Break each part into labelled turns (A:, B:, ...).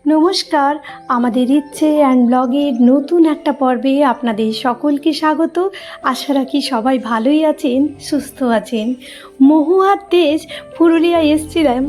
A: নমস্কার, আমাদের ইচ্ছে অ্যান্ড ব্লগের নতুন একটা পর্বে আপনাদের সকলকে স্বাগত। আশা রাখি সবাই ভালোই আছেন, সুস্থ আছেন। মহুয়ার দেশ পুরুলিয়া এসেছিলাম,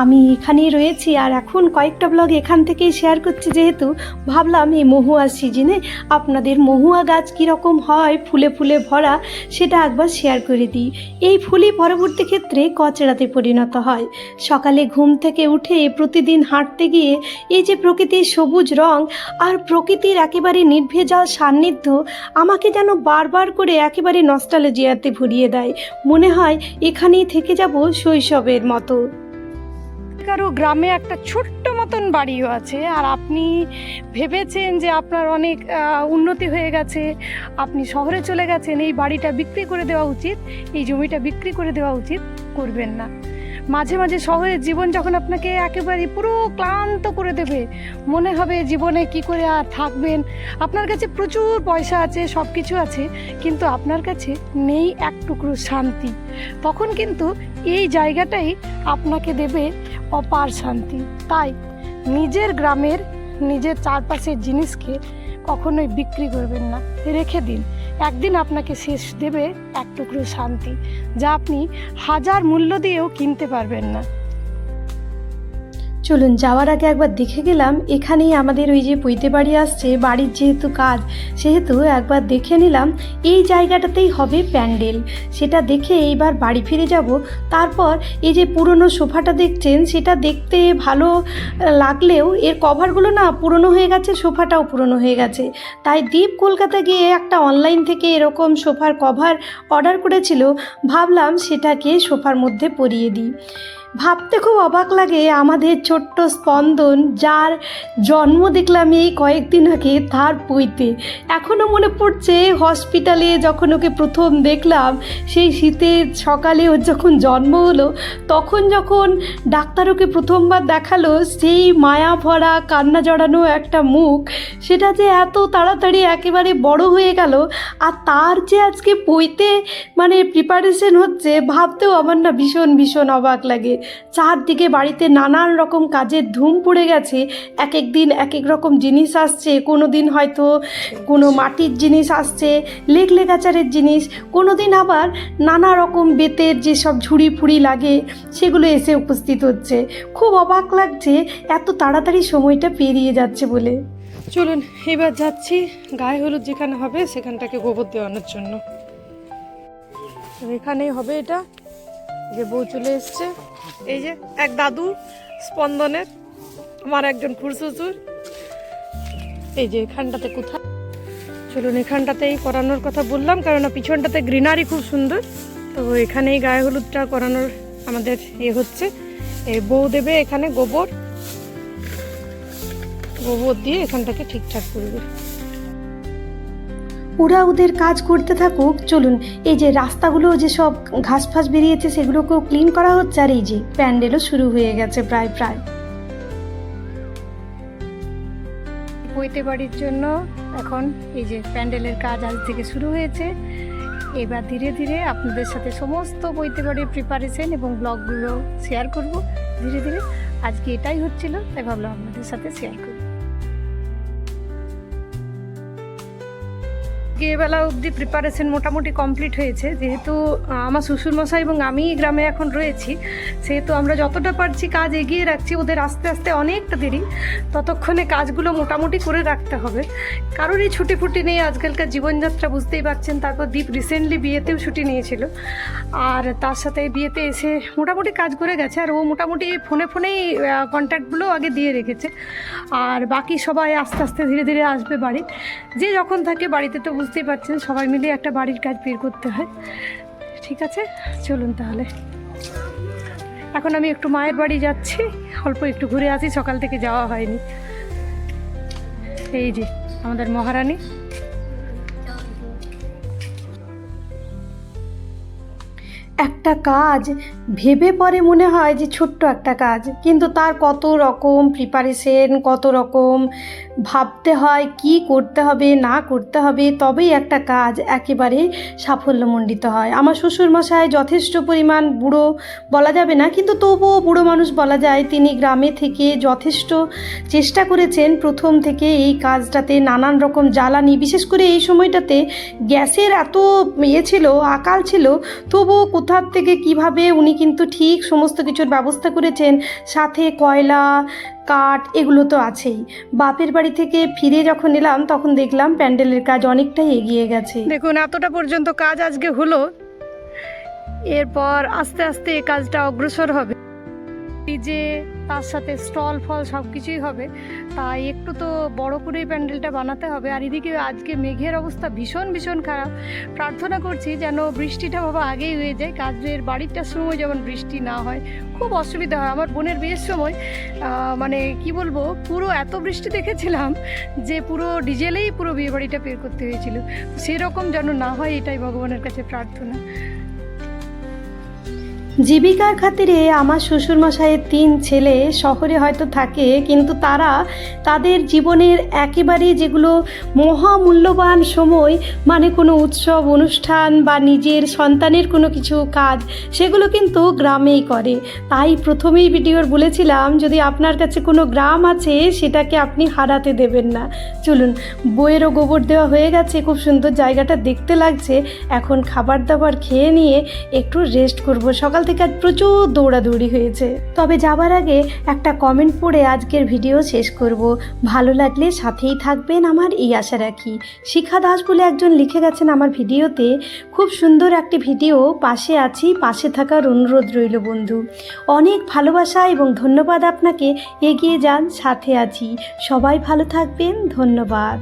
A: আমি এখানেই রয়েছি আর এখন কয়েকটা ব্লগ এখান থেকেই শেয়ার করছি, যেহেতু ভাবলাম এই মহুয়ার সিজনে আপনাদের মহুয়া গাছ কীরকম হয় ফুলে ফুলে ভরা সেটা একবার শেয়ার করে দিই। এই ফুলই পরবর্তী ক্ষেত্রে কচড়াতে পরিণত হয়। সকালে ঘুম থেকে উঠে প্রতিদিন হাঁটতে গিয়ে এই যে প্রকৃতির সবুজ রং আর প্রকৃতির একেবারে নির্ভেজাল সান্নিধ্য আমাকে যেন বারবার করে একেবারে নস্টালজিয়াতে ভরিয়ে দেয়। মনে হয় এখানেই থেকে যাব শৈশবের মতো। কারো গ্রামে একটা ছোট্ট মতন বাড়িও আছে, আর আপনি ভেবেছেন যে আপনার অনেক উন্নতি হয়ে গেছে, আপনি শহরে চলে গেছেন, এই বাড়িটা বিক্রি করে দেওয়া উচিত, এই জমিটা বিক্রি করে দেওয়া উচিত। করবেন না। মাঝে মাঝে শহরের জীবন যখন আপনাকে একেবারে পুরো ক্লান্ত করে দেবে, মনে হবে জীবনে কি করে আর থাকবেন। আপনার কাছে প্রচুর পয়সা আছে, সব কিছু আছে, কিন্তু আপনার কাছে নেই এক টুকরো শান্তি। তখন কিন্তু এই জায়গাটাই আপনাকে দেবে অপার শান্তি। তাই নিজের গ্রামের, নিজের চারপাশের জিনিসকে কখনোই বিক্রি করবেন না, রেখে দিন। একদিন আপনাকে শেষ দেবে এক টুকরো শান্তি, যা আপনি হাজার মূল্য দিয়েও কিনতে পারবেন না। চলুন, যাওয়ার আগে একবার দেখে গেলাম, এখানেই আমাদের ওই যে পৈতে বাড়ি আসছে, বাড়ির যেহেতু কাজ সেহেতু একবার দেখে নিলাম এই জায়গাটাতেই হবে প্যান্ডেল। সেটা দেখে এইবার বাড়ি ফিরে যাব। তারপর এই যে পুরনো সোফাটা দেখছেন, সেটা দেখতে ভালো লাগলেও এর কভারগুলো না পুরনো হয়ে গেছে, সোফাটাও পুরনো হয়ে গেছে। তাই দীপ কলকাতা গিয়ে একটা অনলাইন থেকে এরকম সোফার কভার অর্ডার করেছিল, ভাবলাম সেটাকে সোফার মধ্যে পরিয়ে দিই। ভাবতে খুব অবাক লাগে, আমাদের ছোট্ট স্পন্দন, যার জন্ম দেখলাম এই কয়েকদিন আগে, তার পৈতে এখনও মনে পড়ছে হসপিটালে যখন ওকে প্রথম দেখলাম, সেই শীতের সকালে ওর যখন জন্ম হলো, তখন যখন ডাক্তার ওকে প্রথমবার দেখালো, সেই মায়া ভরা কান্না জড়ানো একটা মুখ, সেটা যে এত তাড়াতাড়ি একেবারে বড় হয়ে গেল, আর তার যে আজকে পৈতে মানে প্রিপারেশন হচ্ছে, ভাবতেও আমার না ভীষণ ভীষণ অবাক লাগে। চারদিকে বাড়িতে নানান রকম কাজের ধুম পড়ে গেছে, এক এক দিন এক এক রকম জিনিস আসছে। কোনো দিন হয়তো কোনো মাটির জিনিস আসছে, লেগাচারের জিনিস, কোনো দিন আবার নানা রকম বেতের যেসব ঝুড়ি ফুড়ি লাগে সেগুলো এসে উপস্থিত হচ্ছে। খুব অবাক লাগছে এত তাড়াতাড়ি সময়টা পেরিয়ে যাচ্ছে বলে। চলুন এবার যাচ্ছি গায়ে হলুদ যেখানে হবে সেখানটাকে গোবর দেওয়ানোর জন্য। এখানেই হবে এটা। যে বউ চলে এসছে, এই যে এক দাদু স্পন্দনের, আমার একজন খুড়শ্বশুর, এই যে এখানটাতে কোথায়। চলুন এখানটাতেই করানোর কথা বললাম, কারণ পিছনটাতে গ্রিনারি খুব সুন্দর, তো এখানেই গায়ে হলুদটা করানোর আমাদের হচ্ছে। এই বউ দেবে এখানে গোবর দিয়ে এখানটাকে ঠিকঠাক করবে। ওরা ওদের কাজ করতে থাকুক। চলুন, এই যে রাস্তাগুলো যে সব ঘাস ফাঁস বেরিয়েছে সেগুলোকেও ক্লিন করা হচ্ছে, আর এই যে প্যান্ডেলও শুরু হয়ে গেছে প্রায়। পৈতে বাড়ির জন্য এখন এই যে প্যান্ডেলের কাজ আজ থেকে শুরু হয়েছে। এবার ধীরে ধীরে আপনাদের সাথে সমস্ত পৈতে বাড়ির প্রিপারেশন এবং ব্লগগুলো শেয়ার করব ধীরে ধীরে। আজকে এটাই হচ্ছিল, তাই ভাবলাম আপনাদের সাথে শেয়ার করব। বিকেলবেলা অবধি প্রিপারেশন মোটামুটি কমপ্লিট হয়েছে, যেহেতু আমার শ্বশুরমশাই এবং আমি গ্রামে এখন রয়েছি, সেহেতু আমরা যতটা পারছি কাজ এগিয়ে রাখছি। ওদের আস্তে আস্তে অনেকটা দেরি, ততক্ষণে কাজগুলো মোটামুটি করে রাখতে হবে। কারোরই ছুটি ফুটি নেই আজকালকার জীবনযাত্রা, বুঝতেই পারছেন। তারপর দীপ রিসেন্টলি বিয়েতেও ছুটি নিয়েছিল, আর তার সাথে বিয়েতে এসে মোটামুটি কাজ করে গেছে। আর ও মোটামুটি ফোনেই কন্ট্যাক্টগুলো আগে দিয়ে রেখেছে, আর বাকি সবাই আস্তে আস্তে ধীরে ধীরে আসবে বাড়ি। যে যখন থাকে বাড়িতে তো বুঝতেই পারছেন, সবাই মিলে একটা বাড়ির কাজ বের করতে হয়। ঠিক আছে, চলুন তাহলে। এখন আমি একটু মায়ের বাড়ি যাচ্ছি, অল্প একটু ঘুরে আসি, সকাল থেকে যাওয়া হয়নি। এই যে আমাদের মহারানী। একটা কাজ ভেবে পরে মনে হয় যে ছোট্ট একটা কাজ, কিন্তু তার কত রকম প্রিপারেশন, কত রকম ভাবতে হয়, কি করতে হবে না করতে হবে, তবেই একটা কাজ একেবারে সাফল্যমণ্ডিত হয়। আমার শ্বশুরমশাই যথেষ্ট পরিমাণ বুড়ো বলা যাবে না, কিন্তু তবুও বুড়ো মানুষ বলা যায়। তিনি গ্রামে থেকে যথেষ্ট চেষ্টা করেছেন প্রথম থেকে এই কাজটাতে, নানান রকম জ্বালানি, বিশেষ করে এই সময়টাতে গ্যাসের এত ছিল, আকাল ছিল, তবুও কোথার থেকে কিভাবে উনি কিন্তু ঠিক সমস্ত কিছুর ব্যবস্থা করেছেন। সাথে কয়লা, কাঠ, এগুলো তো আছেই। বাপের বাড়ি থেকে ফিরে যখন এলাম তখন দেখলাম প্যান্ডেলের কাজ অনেকটাই এগিয়ে গেছে। দেখুন এতটা পর্যন্ত কাজ আজকে হলো, এরপর আস্তে আস্তে এই কাজটা অগ্রসর হবে। যে তার সাথে স্টল ফল সব কিছুই হবে, তাই একটু তো বড় করেই প্যান্ডেলটা বানাতে হবে। আর এদিকে আজকে মেঘের অবস্থা ভীষণ ভীষণ খারাপ। প্রার্থনা করছি যেন বৃষ্টিটা বাবা আগেই হয়ে যায়, কাজের বাড়িটার সময় যেমন বৃষ্টি না হয়, খুব অসুবিধা হয়। আমার বোনের বিয়ের সময় মানে কি বলবো, পুরো এত বৃষ্টি দেখেছিলাম যে পুরো ডিজেলেই পুরো বিয়ে বাড়িটা বের করতে হয়েছিল। সেরকম যেন না হয়, এটাই ভগবানের কাছে প্রার্থনা। জীবিকার খাতিরে আমার শ্বশুরমশাইয়ের 3 ছেলে শহরে হয়তো থাকে, কিন্তু তারা তাদের জীবনের একেবারে যেগুলো মহামূল্যবান সময়, মানে কোনো উৎসব অনুষ্ঠান বা নিজের সন্তানের কোনো কিছু কাজ, সেগুলো কিন্তু গ্রামেই করে। তাই প্রথমেই ভিডিওর বলেছিলাম, যদি আপনার কাছে কোনো গ্রাম আছে সেটাকে আপনি হারাতে দেবেন না। চলুন, বইয়েরও গোবর দেওয়া হয়ে গেছে, খুব সুন্দর জায়গাটা দেখতে লাগছে। এখন খাবার দাবার খেয়ে নিয়ে একটু রেস্ট করব। সকাল থেকে আজ প্রচুর দৌড়াদৌড়ি হয়েছে। তবে যাবার আগে একটা কমেন্ট পড়ে আজকের ভিডিও শেষ করব। ভালো লাগলে সাথেই থাকবেন, আমার এই আশা রাখি। শিখা দাস বলে একজন লিখে গেছেন আমার ভিডিওতে, খুব সুন্দর একটি ভিডিও, পাশে আছি, পাশে থাকার অনুরোধ রইল বন্ধু। অনেক ভালোবাসা এবং ধন্যবাদ আপনাকে। এগিয়ে যান, সাথে আছি। সবাই ভালো থাকবেন, ধন্যবাদ।